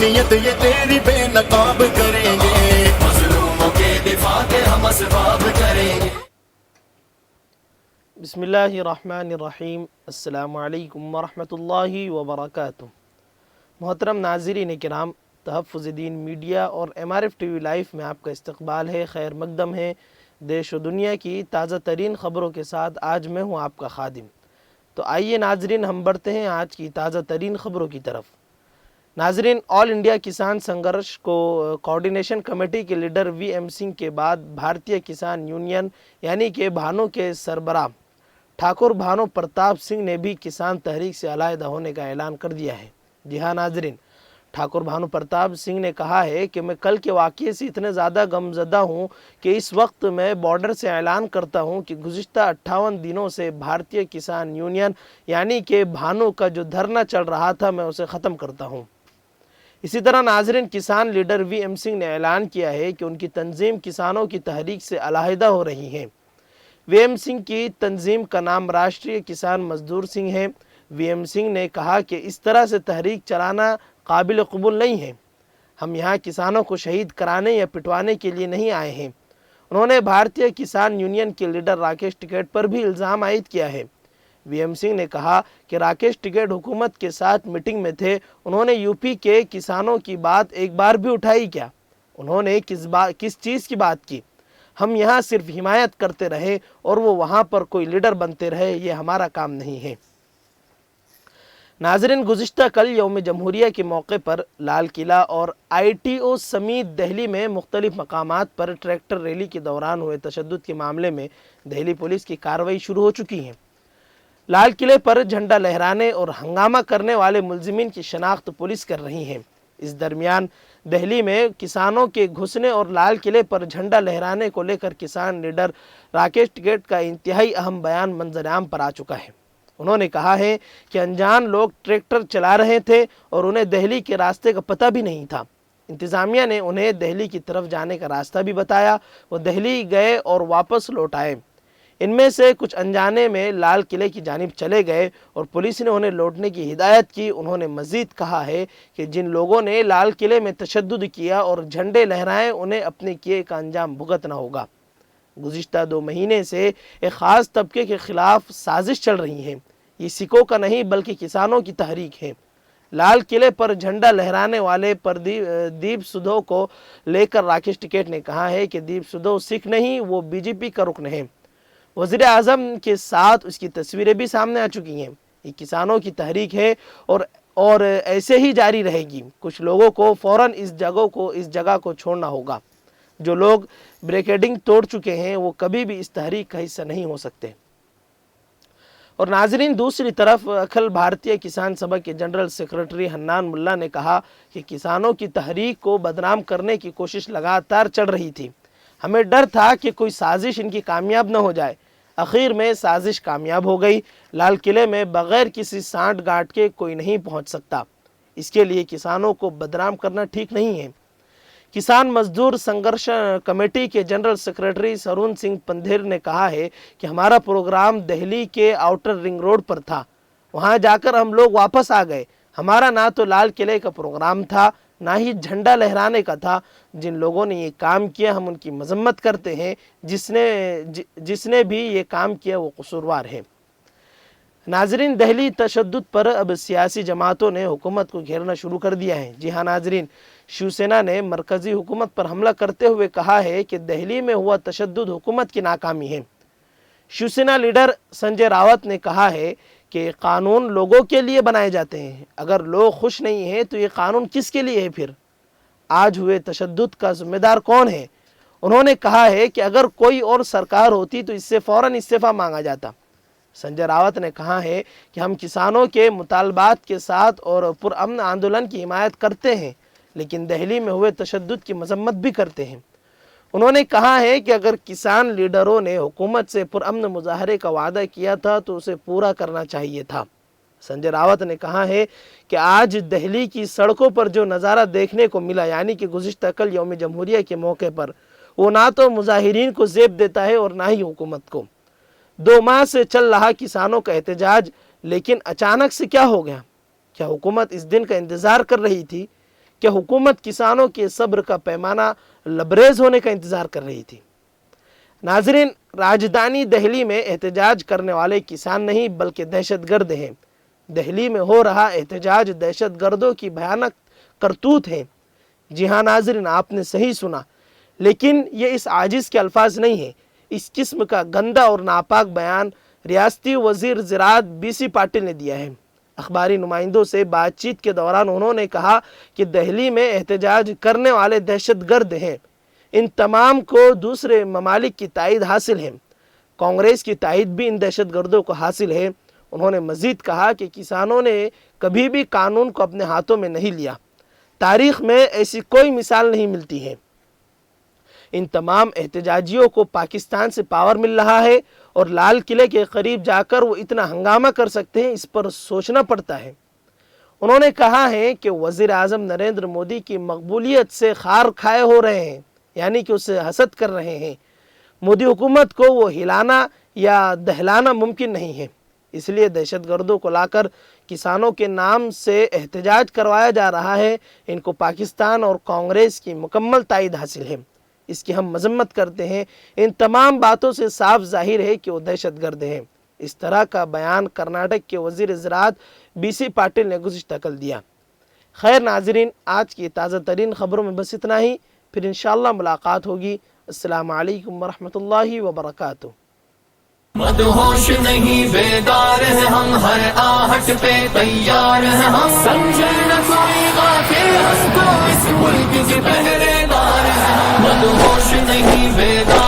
नियत ये तेरी बेनकाब करेंगे, मजलूमों के दिफा के हम असबाब करेंगे। बिस्मिल्लाहिर्रहमानिर्रहीम। अस्सलामु अलैकुम वरहमतुल्लाहि वबरकातुहू। मोहतरम नाज़रीन किराम, तहफ़्फ़ुज़ दीन मीडिया और MRF TV लाइव में आपका इस्तक़बाल है, खैर मक़दम है। देश और दुनिया की ताज़ा तरीन ख़बरों के साथ आज मैं हूँ आपका खादिम। तो आइए नाज़रीन, हम बढ़ते हैं आज की ताज़ा तरीन ख़बरों की तरफ। नाज़रीन, ऑल इंडिया किसान संघर्ष को कोऑर्डिनेशन कमेटी के लीडर VM सिंह के बाद भारतीय किसान यूनियन यानी कि भानु के सरबराह ठाकुर भानु प्रताप सिंह ने भी किसान तहरीक से अलहदा होने का ऐलान कर दिया है। जी हाँ नाज़रीन, ठाकुर भानु प्रताप सिंह ने कहा है कि मैं कल के वाक़ये से इतने ज़्यादा गमज़दा हूँ कि इस वक्त मैं बॉर्डर से ऐलान करता हूँ कि गुज़िश्ता 58 दिनों से भारतीय किसान यूनियन यानी कि भानु का जो धरना चल रहा था, मैं उसे ख़त्म करता हूँ। इसी तरह नाज़रीन, किसान लीडर VM सिंह ने ऐलान किया है कि उनकी तंजीम किसानों की तहरीक से अलहदा हो रही है। VM सिंह की तंजीम का नाम राष्ट्रीय किसान मजदूर सिंह है। VM सिंह ने कहा कि इस तरह से तहरीक चलाना काबिल कबूल नहीं है। हम यहाँ किसानों को शहीद कराने या पिटवाने के लिए नहीं आए हैं। उन्होंने भारतीय किसान यूनियन के लीडर राकेश टिकैत पर भी इल्ज़ाम आयद किया है। VM सिंह ने कहा कि राकेश टिकैत हुकूमत के साथ मीटिंग में थे, उन्होंने यूपी के किसानों की बात एक बार भी उठाई क्या? उन्होंने किस चीज़ की बात की? हम यहाँ सिर्फ हिमायत करते रहे और वो वहाँ पर कोई लीडर बनते रहे, ये हमारा काम नहीं है। नाज़रीन, गुज़िश्ता कल यौम जमहूरिया के मौके पर लाल किला और ITO समेत दिल्ली में मुख्तलिफ मकामात पर ट्रैक्टर रैली के दौरान हुए तशद्दुद के मामले में दिल्ली पुलिस की कार्रवाई शुरू हो चुकी है। लाल किले पर झंडा लहराने और हंगामा करने वाले मुलजिमीन की शनाख्त पुलिस कर रही है। इस दरमियान दिल्ली में किसानों के घुसने और लाल किले पर झंडा लहराने को लेकर किसान लीडर राकेश टिकैत का इंतहाई अहम बयान मंजर-ए-आम पर आ चुका है। उन्होंने कहा है कि अनजान लोग ट्रैक्टर चला रहे थे और उन्हें दिल्ली के रास्ते का पता भी नहीं था। इंतज़ामिया ने उन्हें दिल्ली की तरफ जाने का रास्ता भी बताया। वो दिल्ली गए और वापस लौट आए। इनमें से कुछ अनजाने में लाल किले की जानिब चले गए और पुलिस ने उन्हें लौटने की हिदायत की। उन्होंने मज़ीद कहा है कि जिन लोगों ने लाल किले में तशद्दुद किया और झंडे लहराए, उन्हें अपने किए का अंजाम भुगतना होगा। गुज़िश्ता 2 महीने से एक ख़ास तबके के ख़िलाफ़ साजिश चल रही है। ये सिखों का नहीं बल्कि किसानों की तहरीक है। लाल किले पर झंडा लहराने वाले दीप सुधो को लेकर राकेश टिकैत ने कहा है कि दीप सुधो सिख नहीं, वो BJP का रुकन है। वज़ीर आज़म के साथ उसकी तस्वीरें भी सामने आ चुकी हैं। ये किसानों की तहरीक है और ऐसे ही जारी रहेगी। कुछ लोगों को फ़ौरन इस जगह को छोड़ना होगा। जो लोग ब्रिगेडिंग तोड़ चुके हैं वो कभी भी इस तहरीक का हिस्सा नहीं हो सकते। और नाज़रीन, दूसरी तरफ अखिल भारतीय किसान सभा के जनरल सेक्रेटरी हन्नान मुल्ला ने कहा कि किसानों की तहरीक को बदनाम करने की कोशिश लगातार चल रही थी। हमें डर था कि कोई साजिश इनकी कामयाब न हो जाए। आखिर में साजिश कामयाब हो गई। लाल किले में बग़ैर किसी सांठ गांठ के कोई नहीं पहुंच सकता। इसके लिए किसानों को बदनाम करना ठीक नहीं है। किसान मजदूर संघर्ष कमेटी के जनरल सेक्रेटरी सरून सिंह पंधेर ने कहा है कि हमारा प्रोग्राम दिल्ली के आउटर रिंग रोड पर था। वहां जाकर हम लोग वापस आ गए। हमारा ना तो लाल किले का प्रोग्राम था, ना ही झंडा लहराने का था। जिन लोगों ने ये काम किया, हम उनकी मजम्मत करते हैं। जिसने भी ये काम किया वो कसूरवार है। नाजरीन, दिल्ली तशद्दुद पर अब सियासी जमातों ने हुकूमत को घेरना शुरू कर दिया है। जी हाँ नाजरीन, शिवसेना ने मरकजी हुकूमत पर हमला करते हुए कहा है कि दिल्ली में हुआ तशद्दुद हुकूमत की नाकामी है। शिवसेना लीडर संजय रावत ने कहा है कि कानून लोगों के लिए बनाए जाते हैं। अगर लोग खुश नहीं हैं तो ये कानून किसके लिए है फिर? आज हुए तशद्दुद का जिम्मेदार कौन है? उन्होंने कहा है कि अगर कोई और सरकार होती तो इससे फ़ौरन इस्तीफ़ा मांगा जाता। संजय रावत ने कहा है कि हम किसानों के मुतालबात के साथ और पुरअमन आंदोलन की हिमायत करते हैं, लेकिन दिल्ली में हुए तशद्दुद की मजम्मत भी करते हैं। उन्होंने कहा है कि अगर किसान लीडरों ने हुकूमत से पुरअमन मुजाहरे का वादा किया था तो उसे पूरा करना चाहिए था। संजय रावत ने कहा है कि आज दिल्ली की सड़कों पर जो नज़ारा देखने को मिला, यानी कि गुज़िश्ता कल यौम जमहूरिया के मौके पर, वो ना तो मुजाहिरीन को ज़ेब देता है और ना ही हुकूमत को। 2 माह से चल रहा किसानों का एहतजाज, लेकिन अचानक से क्या हो गया? क्या हुकूमत इस दिन का इंतज़ार कर रही थी? کہ حکومت کسانوں کے صبر کا پیمانہ لبریز ہونے کا انتظار کر رہی تھی۔ ناظرین، راجدھانی دہلی میں احتجاج کرنے والے کسان نہیں بلکہ دہشت گرد ہیں۔ دہلی میں ہو رہا احتجاج دہشت گردوں کی بھیانک کرتوت ہے۔ جی ہاں ناظرین، آپ نے صحیح سنا، لیکن یہ اس عاجز کے الفاظ نہیں ہیں۔ اس قسم کا گندا اور ناپاک بیان ریاستی وزیر زراعت بی سی پاٹل نے دیا ہے۔ اخباری نمائندوں سے بات چیت کے دوران انہوں نے کہا کہ دہلی میں احتجاج کرنے والے دہشت گرد ہیں۔ ان تمام کو دوسرے ممالک کی تائید حاصل ہے۔ کانگریس کی تائید بھی ان دہشت گردوں کو حاصل ہے۔ انہوں نے مزید کہا کہ کسانوں نے کبھی بھی قانون کو اپنے ہاتھوں میں نہیں لیا۔ تاریخ میں ایسی کوئی مثال نہیں ملتی ہے۔ ان تمام احتجاجیوں کو پاکستان سے پاور مل رہا ہے اور لال قلعے کے قریب جا کر وہ اتنا ہنگامہ کر سکتے ہیں، اس پر سوچنا پڑتا ہے۔ انہوں نے کہا ہے کہ وزیر اعظم نریندر مودی کی مقبولیت سے خار کھائے ہو رہے ہیں، یعنی کہ اسے حسد کر رہے ہیں۔ مودی حکومت کو وہ ہلانا یا دہلانا ممکن نہیں ہے، اس لیے دہشت گردوں کو لا کر کسانوں کے نام سے احتجاج کروایا جا رہا ہے۔ ان کو پاکستان اور کانگریس کی مکمل تائید حاصل ہے، اس کی ہم مذمت کرتے ہیں۔ ان تمام باتوں سے صاف ظاہر ہے کہ وہ دہشت گرد ہیں۔ اس طرح کا بیان کرناٹک کے وزیر زراعت بی سی پاٹل نے گزشتہ کل دیا۔ خیر ناظرین، آج کی تازہ ترین خبروں میں بس اتنا ہی، پھر انشاءاللہ ملاقات ہوگی۔ السلام علیکم ورحمۃ اللہ وبرکاتہ۔ مدہوش نہیں بیدار ہیں ہم، ہر آہٹ پہ تیار ہیں ہم، سمجھے نہ کوئی غافل ہم کو اس ملک کے پہرے دار ہیں ہم۔ مدہوش نہیں بیدار